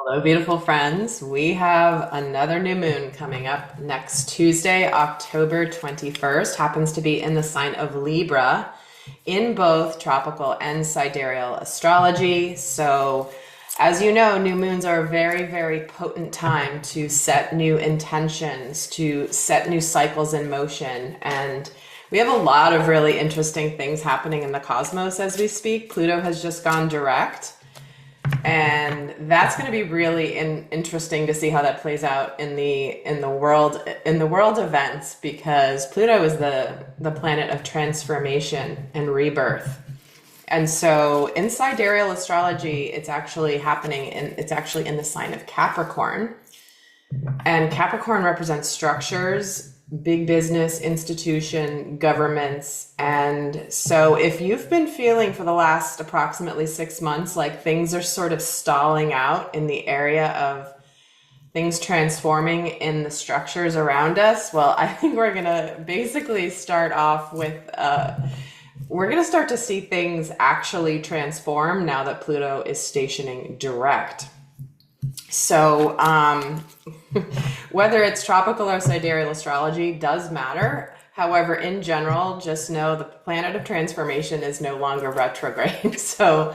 Hello, beautiful friends. We have another new moon coming up next Tuesday, October 21st. Happens to be in the sign of Libra in both tropical and sidereal astrology. So, as you know, new moons are a very, very potent time to set new intentions, to set new cycles in motion. And we have a lot of really interesting things happening in the cosmos as we speak. Pluto has just gone direct. And that's going to be really interesting to see how that plays out in the world events, because Pluto is the planet of transformation and rebirth. And so in sidereal astrology, it's actually in the sign of Capricorn. And Capricorn represents structures, big business, institution, governments. And so if you've been feeling for the last approximately 6 months like things are sort of stalling out in the area of things transforming in the structures around us, well, I think we're going to basically start off with we're going to start to see things actually transform now that Pluto is stationing direct. So whether it's tropical or sidereal astrology does matter. However, in general, just know the planet of transformation is no longer retrograde. So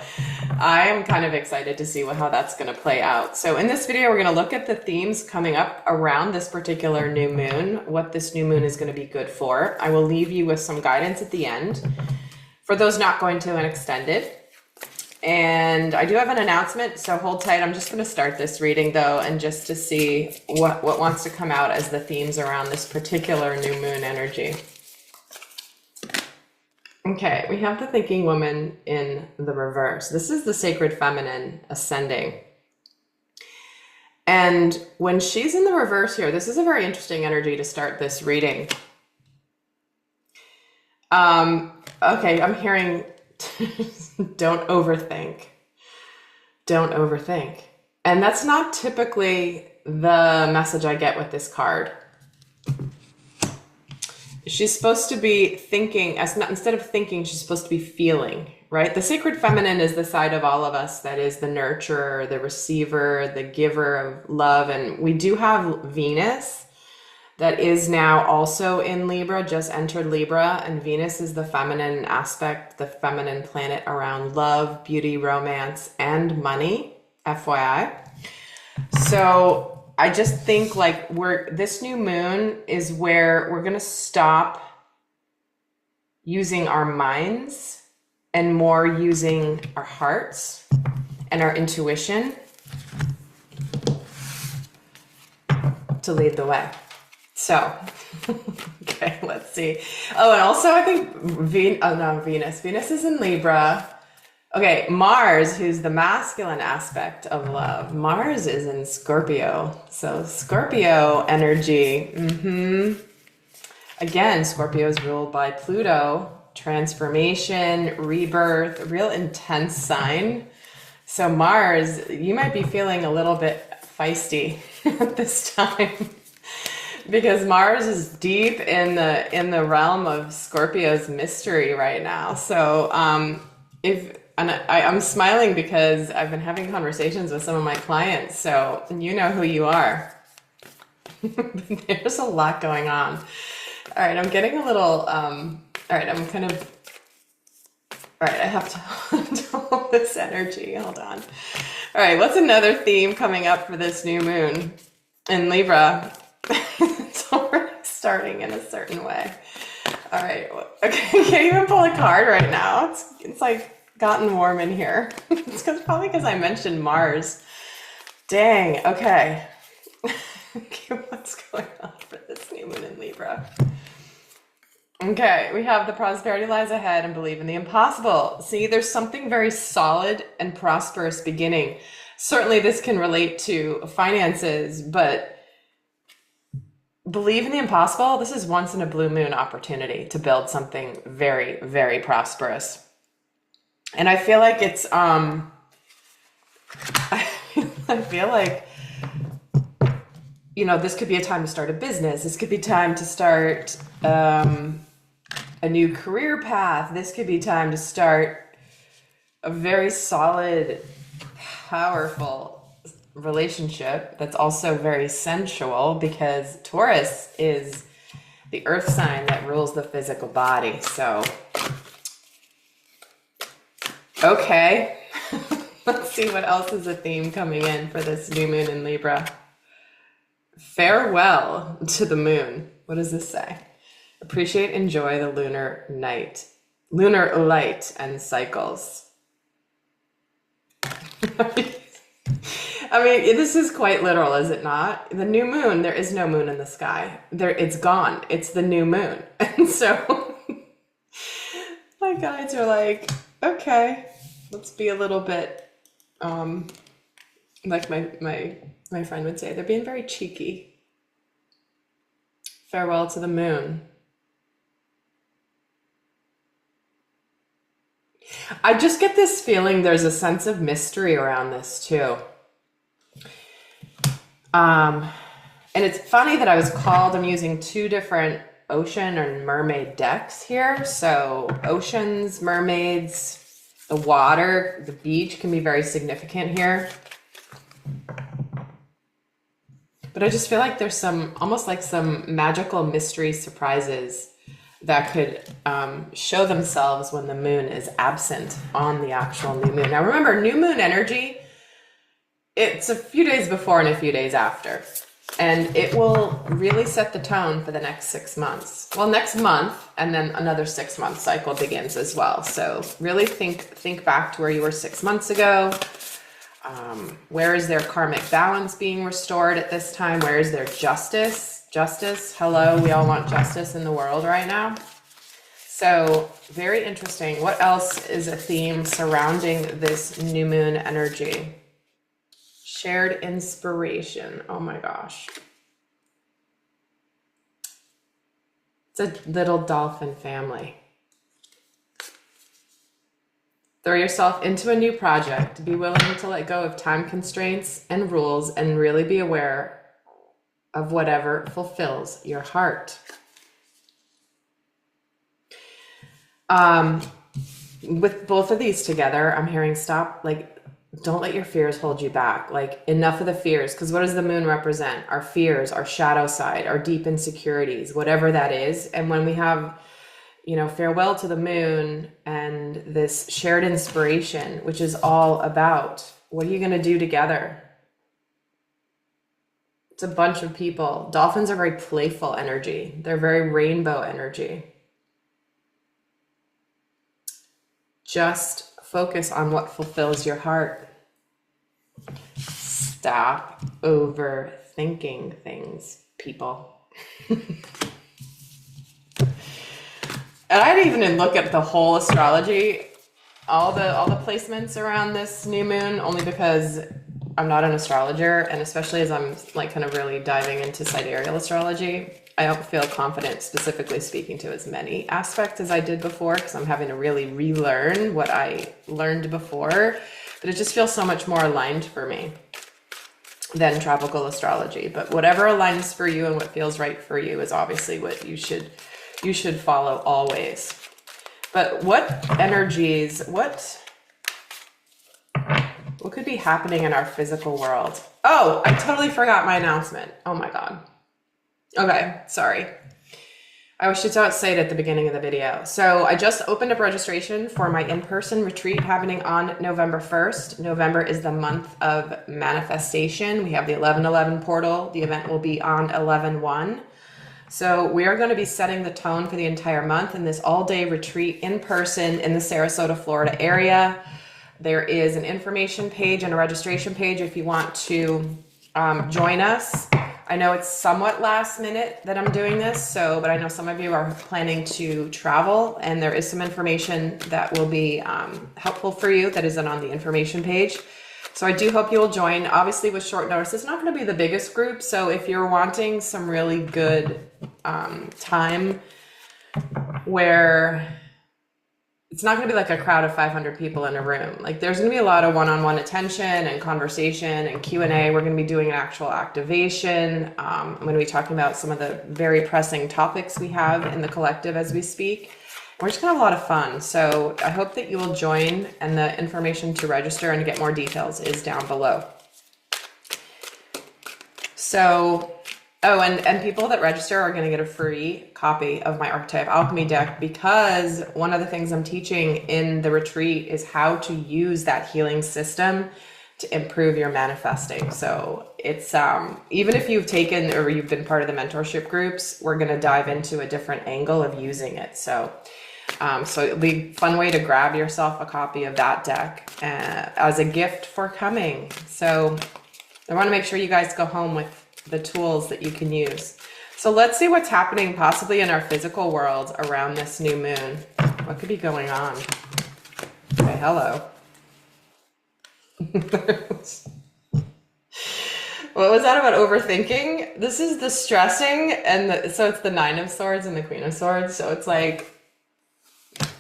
I am kind of excited to see how that's going to play out. So in this video, we're going to look at the themes coming up around this particular new moon, what this new moon is going to be good for. I will leave you with some guidance at the end for those not going to an extended. And I do have an announcement, so hold tight. I'm just going to start this reading though, and just to see what wants to come out as the themes around this particular new moon energy. Okay, we have the thinking woman in the reverse. This is the sacred feminine ascending. And when she's in the reverse here, this is a very interesting energy to start this reading. Okay, I'm hearing don't overthink. Don't overthink. And that's not typically the message I get with this card. She's supposed to be thinking, instead of thinking, she's supposed to be feeling, right? The sacred feminine is the side of all of us that is the nurturer, the receiver, the giver of love. And we do have Venus that is now also in Libra, just entered Libra. And Venus is the feminine aspect, the feminine planet around love, beauty, romance, and money, FYI. So I just think like this new moon is where we're gonna stop using our minds and more using our hearts and our intuition to lead the way. So, okay, let's see. Oh, and also I think Venus. Venus is in Libra. Okay, Mars, who's the masculine aspect of love. Mars is in Scorpio. So Scorpio energy. Again, Scorpio is ruled by Pluto. Transformation, rebirth, a real intense sign. So Mars, you might be feeling a little bit feisty at this time. Because Mars is deep in the realm of Scorpio's mystery right now. So I'm smiling because I've been having conversations with some of my clients. So you know who you are. There's a lot going on. All right, I'm getting a little. All right, I'm kind of. All right, I have to hold this energy. Hold on. All right, what's another theme coming up for this new moon in Libra? It's already starting in a certain way. All right. Okay. I can't even pull a card right now. It's like gotten warm in here. It's probably because I mentioned Mars. Dang. Okay. Okay. What's going on for this new moon in Libra? Okay. We have the prosperity lies ahead and believe in the impossible. See, there's something very solid and prosperous beginning. Certainly this can relate to finances, but believe in the impossible. This is once in a blue moon opportunity to build something very, very prosperous. And I feel like it's, I feel like, this could be a time to start a business. This could be time to start a new career path. This could be time to start a very solid, powerful relationship that's also very sensual, because Taurus is the earth sign that rules the physical body. So, okay. Let's see what else is a theme coming in for this new moon in Libra. Farewell to the moon. What does this say? Appreciate, enjoy the lunar night, lunar light and cycles. I mean, this is quite literal, is it not? The new moon, there is no moon in the sky. It's gone. It's the new moon. And so my guides are like, okay, let's be a little bit, like my friend would say, they're being very cheeky. Farewell to the moon. I just get this feeling there's a sense of mystery around this too. And it's funny that I was called, I'm using two different ocean and mermaid decks here. So oceans, mermaids, the water, the beach can be very significant here. But I just feel like there's some, almost like some magical mystery surprises that could show themselves when the moon is absent on the actual new moon. Now remember, new moon energy, it's a few days before and a few days after. And it will really set the tone for the next 6 months. Well, next month, and then another 6-month cycle begins as well. So really think back to where you were 6 months ago. Where is their karmic balance being restored at this time? Where is their justice? Justice, hello, we all want justice in the world right now. So very interesting. What else is a theme surrounding this new moon energy? Shared inspiration. Oh my gosh. It's a little dolphin family. Throw yourself into a new project. Be willing to let go of time constraints and rules and really be aware of whatever fulfills your heart. With both of these together, I'm hearing stop, like, don't let your fears hold you back. Like, enough of the fears, because what does the moon represent? Our fears, our shadow side, our deep insecurities, whatever that is. And when we have, you know, farewell to the moon and this shared inspiration, which is all about what are you going to do together? It's a bunch of people. Dolphins are very playful energy. They're very rainbow energy. Just focus on what fulfills your heart. Stop overthinking things, people. And I didn't even look at the whole astrology, all the placements around this new moon, only because I'm not an astrologer, and especially as I'm like kind of really diving into sidereal astrology, I don't feel confident specifically speaking to as many aspects as I did before, because I'm having to really relearn what I learned before. But it just feels so much more aligned for me than tropical astrology. But whatever aligns for you and what feels right for you is obviously what you should follow always. But what energies, what could be happening in our physical world? Oh, I totally forgot my announcement. Oh my God. Okay, sorry. I should say it at the beginning of the video. So I just opened up registration for my in-person retreat happening on November 1st. November is the month of manifestation. We have the 11/11 portal. The event will be on 11/1. So we are going to be setting the tone for the entire month in this all-day retreat in person in the Sarasota, Florida area. There is an information page and a registration page if you want to join us. I know it's somewhat last minute that I'm doing this, but I know some of you are planning to travel, and there is some information that will be helpful for you that isn't on the information page. So I do hope you will join. Obviously, with short notice, it's not going to be the biggest group. So if you're wanting some really good time where it's not going to be like a crowd of 500 people in a room, like there's going to be a lot of one-on-one attention and conversation and Q&A. We're going to be doing an actual activation. I'm going to be talking about some of the very pressing topics we have in the collective as we speak. We're just going to have a lot of fun. So I hope that you will join, and the information to register and to get more details is down below. So, oh, and people that register are going to get a free copy of my Archetype Alchemy deck, because one of the things I'm teaching in the retreat is how to use that healing system to improve your manifesting. So it's even if you've taken or you've been part of the mentorship groups, we're going to dive into a different angle of using it. So so it'll be a fun way to grab yourself a copy of that deck as a gift for coming. So I want to make sure you guys go home with the tools that you can use. So let's see what's happening possibly in our physical world around this new moon. What could be going on? Okay, hello. What was that about overthinking? This is the stressing, and so it's the Nine of Swords and the Queen of Swords. So it's like,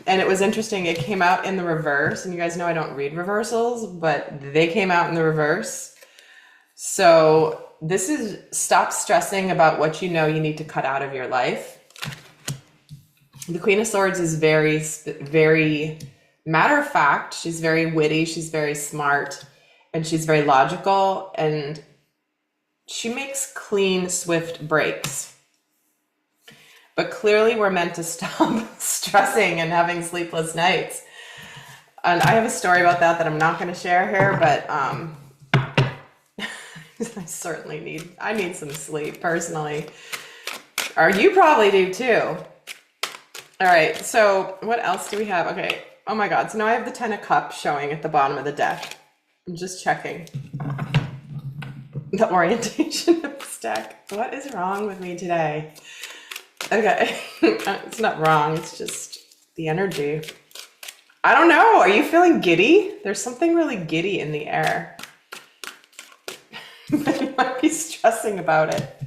and it was interesting. It came out in the reverse, and you guys know I don't read reversals, but they came out in the reverse. So this is stop stressing about what you know you need to cut out of your life. The Queen of Swords is very, very matter of fact. She's very witty. She's very smart, and she's very logical, and she makes clean, swift breaks. But clearly we're meant to stop stressing and having sleepless nights. And I have a story about that I'm not going to share here, but I certainly need some sleep personally. Or you probably do too. All right, so what else do we have? Okay, oh my God, so now I have the 10 of Cups showing at the bottom of the deck. I'm just checking the orientation of this deck. What is wrong with me today? Okay, it's not wrong, it's just the energy. I don't know, are you feeling giddy? There's something really giddy in the air. But you might be stressing about it.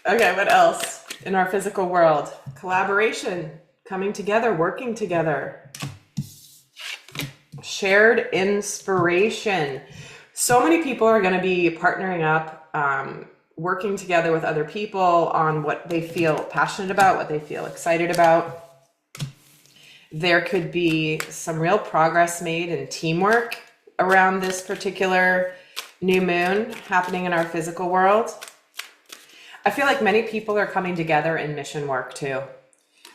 Okay, what else in our physical world? Collaboration, coming together, working together. Shared inspiration. So many people are going to be partnering up, working together with other people on what they feel passionate about, what they feel excited about. There could be some real progress made in teamwork around this particular new moon happening in our physical world. I feel like many people are coming together in mission work too.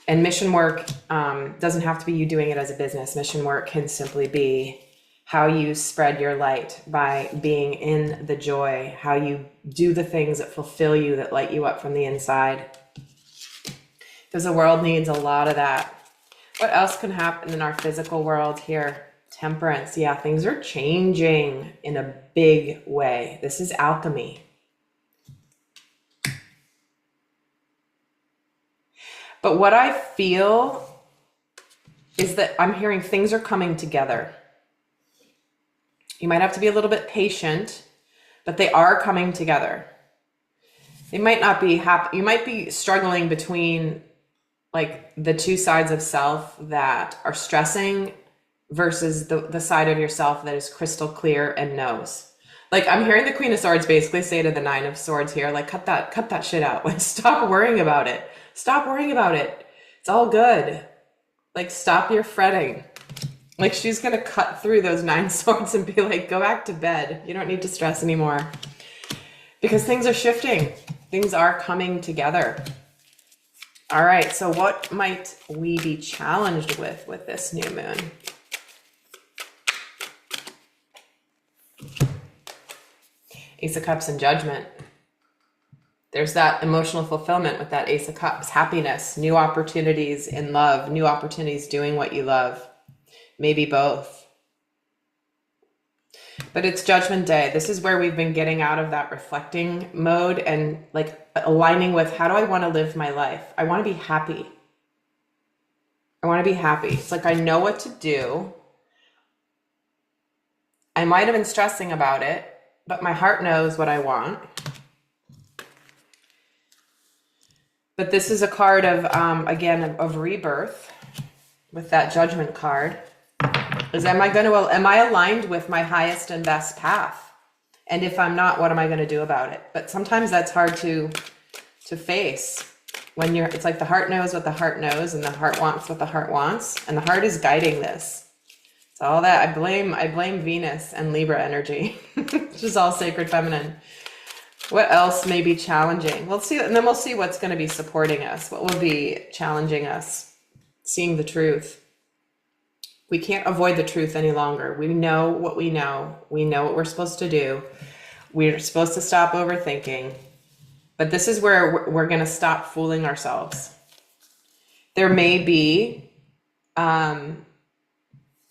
And mission work doesn't have to be you doing it as a business. Mission work can simply be how you spread your light by being in the joy, how you do the things that fulfill you, that light you up from the inside. Because the world needs a lot of that. What else can happen in our physical world here? Temperance. Yeah, things are changing in a big way. This is alchemy. But what I feel is that I'm hearing things are coming together. You might have to be a little bit patient, but they are coming together. They might not be happy. You might be struggling between like the two sides of self that are stressing versus the side of yourself that is crystal clear and knows. Like I'm hearing the Queen of Swords basically say to the Nine of Swords here, like cut that shit out. Like stop worrying about it. Stop worrying about it. It's all good. Like stop your fretting. Like she's going to cut through those 9 swords and be like, go back to bed. You don't need to stress anymore. Because things are shifting. Things are coming together. All right, so what might we be challenged with this new moon? Ace of Cups and Judgment. There's that emotional fulfillment with that Ace of Cups. Happiness, new opportunities in love, new opportunities doing what you love. Maybe both. But it's Judgment Day. This is where we've been getting out of that reflecting mode and like aligning with how do I want to live my life? I want to be happy. I want to be happy. It's like I know what to do. I might have been stressing about it, but my heart knows what I want. But this is a card of, again, of rebirth with that Judgment card. Is am I aligned with my highest and best path? And if I'm not, what am I going to do about it? But sometimes that's hard to face when it's like the heart knows what the heart knows and the heart wants what the heart wants. And the heart is guiding this. It's all that I blame Venus and Libra energy, which is all sacred feminine. What else may be challenging? We'll see, and then we'll see what's going to be supporting us. What will be challenging us? Seeing the truth. We can't avoid the truth any longer. We know what we know. We know what we're supposed to do. We're supposed to stop overthinking. But this is where we're going to stop fooling ourselves. There may be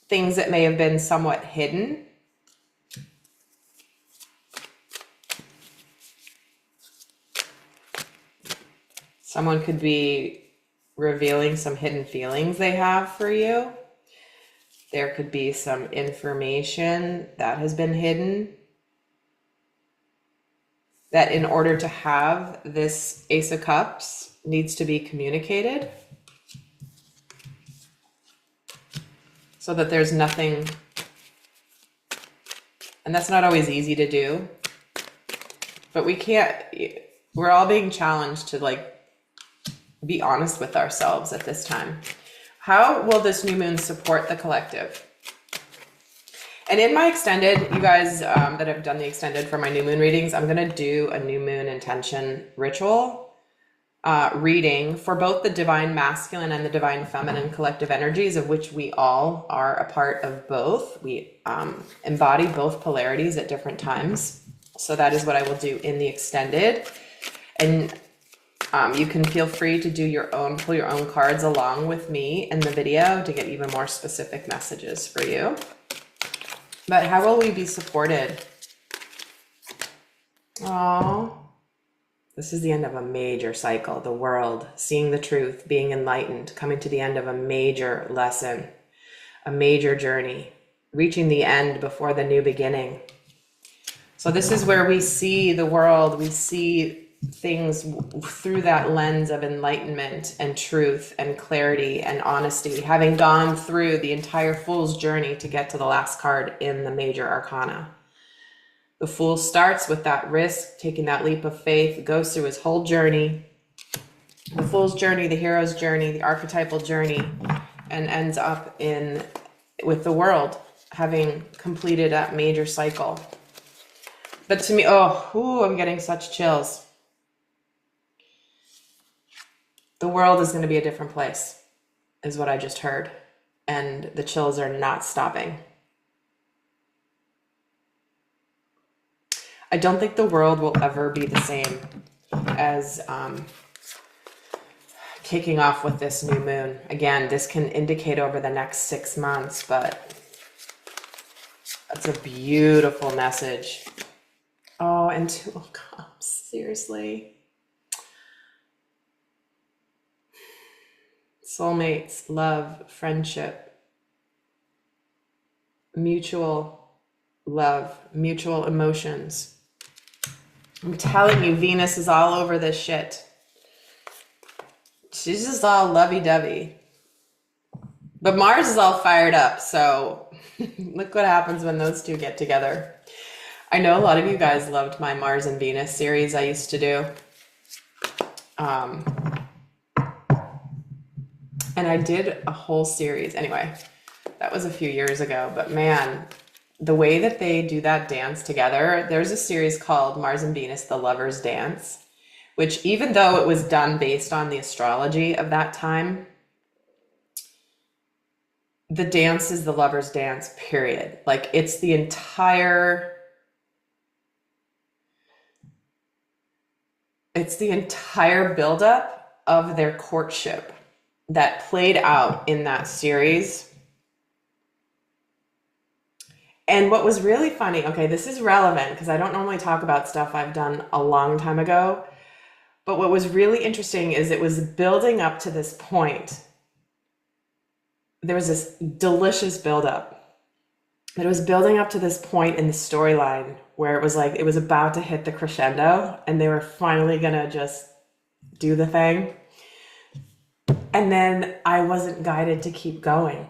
things that may have been somewhat hidden. Someone could be revealing some hidden feelings they have for you. There could be some information that has been hidden that in order to have this Ace of Cups needs to be communicated so that there's nothing, and that's not always easy to do, but we're all being challenged to like be honest with ourselves at this time. How will this new moon support the collective? And in my extended, you guys that have done the extended for my new moon readings, I'm going to do a new moon intention ritual reading for both the divine masculine and the divine feminine collective energies, of which we all are a part of both. We embody both polarities at different times. So that is what I will do in the extended. And you can feel free to do pull your own cards along with me in the video to get even more specific messages for you. But how will we be supported? Oh, this is the end of a major cycle. The world, seeing the truth, being enlightened, coming to the end of a major lesson, a major journey, reaching the end before the new beginning. So this is where we see the world, we see things through that lens of enlightenment and truth and clarity and honesty, having gone through the entire Fool's journey to get to the last card in the major arcana. The Fool starts with that risk, taking that leap of faith, goes through his whole journey, the Fool's journey, the hero's journey, the archetypal journey, and ends up with the world having completed that major cycle. But to me, I'm getting such chills. The world is going to be a different place, is what I just heard. And the chills are not stopping. I don't think the world will ever be the same as kicking off with this new moon. Again, this can indicate over the next 6 months, but that's a beautiful message. Oh, and Two of Cups, seriously. Soulmates, love, friendship, mutual love, mutual emotions. I'm telling you, Venus is all over this shit. She's just all lovey-dovey. But Mars is all fired up, so look what happens when those two get together. I know a lot of you guys loved my Mars and Venus series I used to do. And I did a whole series. Anyway, that was a few years ago. But man, the way that they do that dance together, there's a series called Mars and Venus, The Lover's Dance, which even though it was done based on the astrology of that time, the dance is the lover's dance, period. Like it's the entire buildup of their courtship that played out in that series. And what was really funny, okay, this is relevant because I don't normally talk about stuff I've done a long time ago, but what was really interesting is it was building up to this point. There was this delicious buildup, but it was building up to this point in the storyline where it was like it was about to hit the crescendo and they were finally gonna just do the thing. And then I wasn't guided to keep going.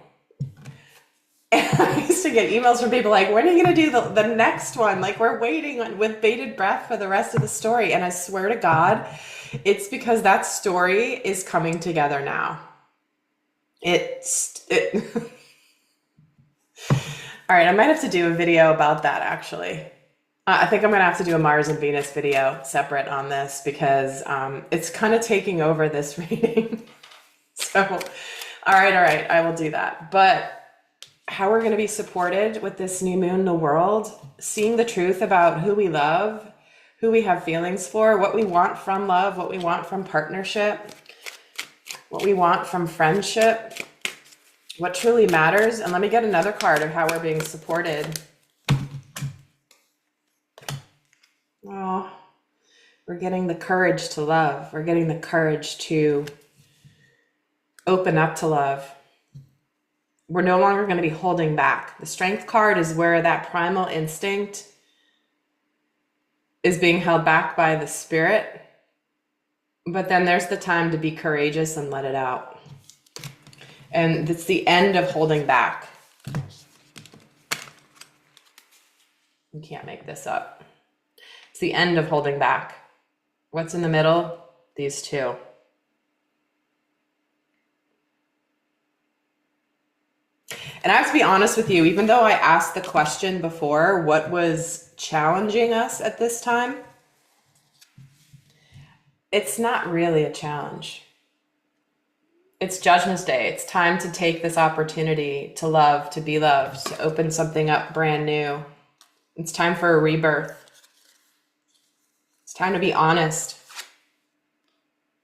And I used to get emails from people like, when are you going to do the next one? Like, we're waiting with bated breath for the rest of the story. And I swear to God, it's because that story is coming together now. All right, I might have to do a video about that, actually. I think I'm gonna have to do a Mars and Venus video separate on this because it's kind of taking over this reading. So, all right, I will do that. But how we're gonna be supported with this new moon in the world, seeing the truth about who we love, who we have feelings for, what we want from love, what we want from partnership, what we want from friendship, what truly matters. And let me get another card of how we're being supported. Oh, we're getting the courage to love. We're getting the courage to open up to love. We're no longer going to be holding back. The Strength card is where that primal instinct is being held back by the spirit. But then there's the time to be courageous and let it out. And it's the end of holding back. You can't make this up. It's the end of holding back. What's in the middle? These two. And I have to be honest with you, even though I asked the question before, what was challenging us at this time? It's not really a challenge. It's Judgment Day. It's time to take this opportunity to love, to be loved, to open something up brand new. It's time for a rebirth. It's time to be honest.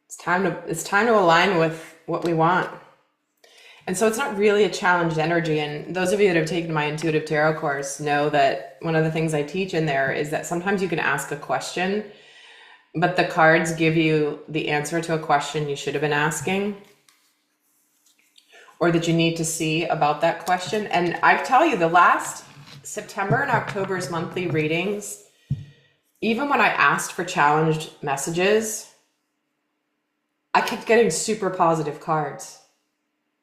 It's time to align with what we want. And so it's not really a challenged energy. And those of you that have taken my intuitive tarot course know that one of the things I teach in there is that sometimes you can ask a question, but the cards give you the answer to a question you should have been asking, or that you need to see about that question. And I tell you, the last September and October's monthly readings, even when I asked for challenged messages, I kept getting super positive cards.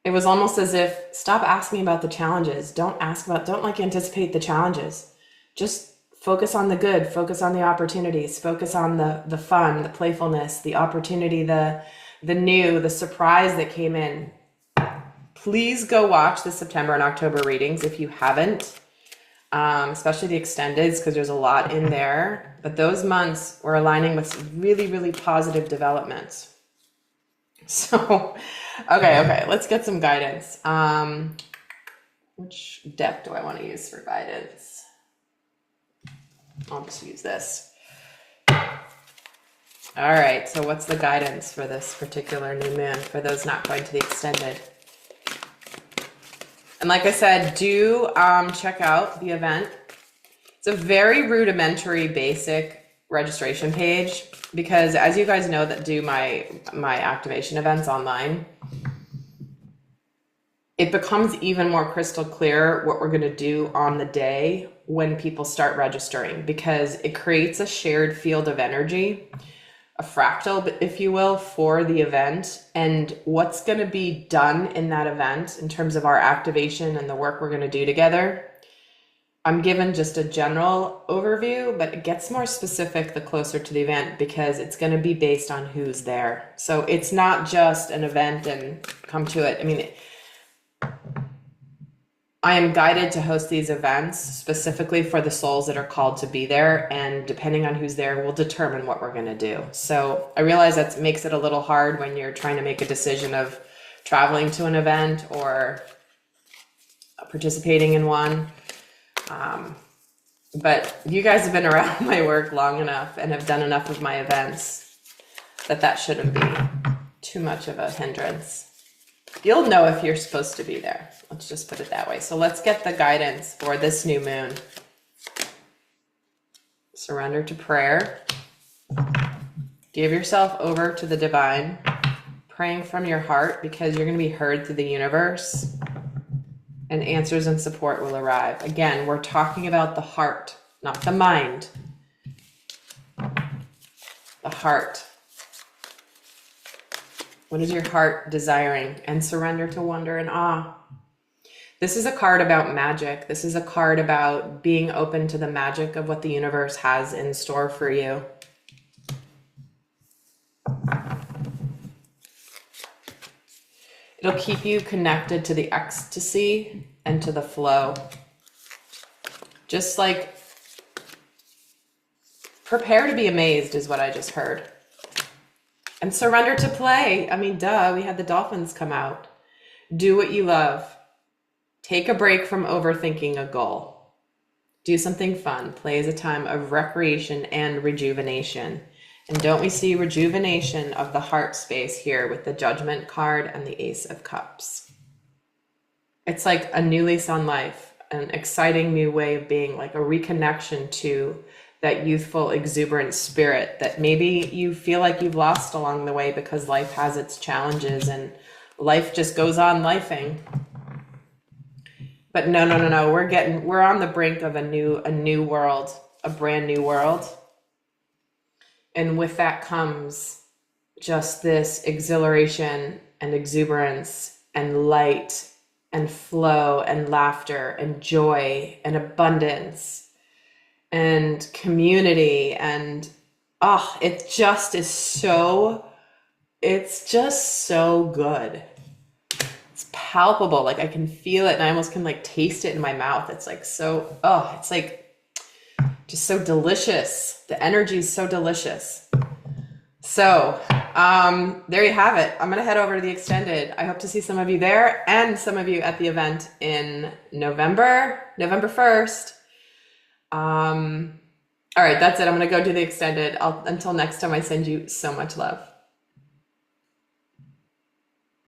It was almost as if, stop asking about the challenges. Don't anticipate the challenges. Just focus on the good, focus on the opportunities, focus on the fun, the playfulness, the opportunity, the new, the surprise that came in. Please go watch the September and October readings if you haven't, especially the extendeds, because there's a lot in there. But those months were aligning with really, really positive developments. So, okay, let's get some guidance. Which deck do I want to use for guidance? I'll just use this. All right, so what's the guidance for this particular new moon for those not going to the extended? And like I said, do check out the event. It's a very rudimentary, basic registration page, because as you guys know that do my activation events online, it becomes even more crystal clear what we're going to do on the day when people start registering, because it creates a shared field of energy, a fractal, if you will, for the event, and what's going to be done in that event in terms of our activation and the work we're going to do together. I'm given just a general overview, but it gets more specific the closer to the event, because it's going to be based on who's there. So it's not just an event and come to it. I mean, I am guided to host these events specifically for the souls that are called to be there, and depending on who's there will determine what we're going to do. So I realize that makes it a little hard when you're trying to make a decision of traveling to an event or participating in one. But you guys have been around my work long enough and have done enough of my events that shouldn't be too much of a hindrance. You'll know if you're supposed to be there. Let's just put it that way. So let's get the guidance for this new moon. Surrender to prayer. Give yourself over to the divine, praying from your heart, because you're going to be heard through the universe, and answers and support will arrive. Again, we're talking about the heart, not the mind. The heart. What is your heart desiring? And surrender to wonder and awe. This is a card about magic. This is a card about being open to the magic of what the universe has in store for you. It'll keep you connected to the ecstasy and to the flow. Just like Prepare to be amazed is what I just heard. And surrender to play. I mean, duh, we had the dolphins come out. Do what you love. Take a break from overthinking a goal. Do something fun. Play is a time of recreation and rejuvenation. And don't we see rejuvenation of the heart space here with the Judgment card and the Ace of Cups? It's like a new lease on life, an exciting new way of being, like a reconnection to that youthful, exuberant spirit that maybe you feel like you've lost along the way because life has its challenges and life just goes on lifing. But no. We're on the brink of a new world, a brand new world. And with that comes just this exhilaration and exuberance and light and flow and laughter and joy and abundance and community. And it just is it's just so good. It's palpable. Like I can feel it and I almost can like taste it in my mouth. It's like it's like just so delicious. The energy is so delicious. So there you have it. I'm going to head over to the extended. I hope to see some of you there and some of you at the event in November 1st. All right, that's it. I'm going to go do the extended. Until next time, I send you so much love.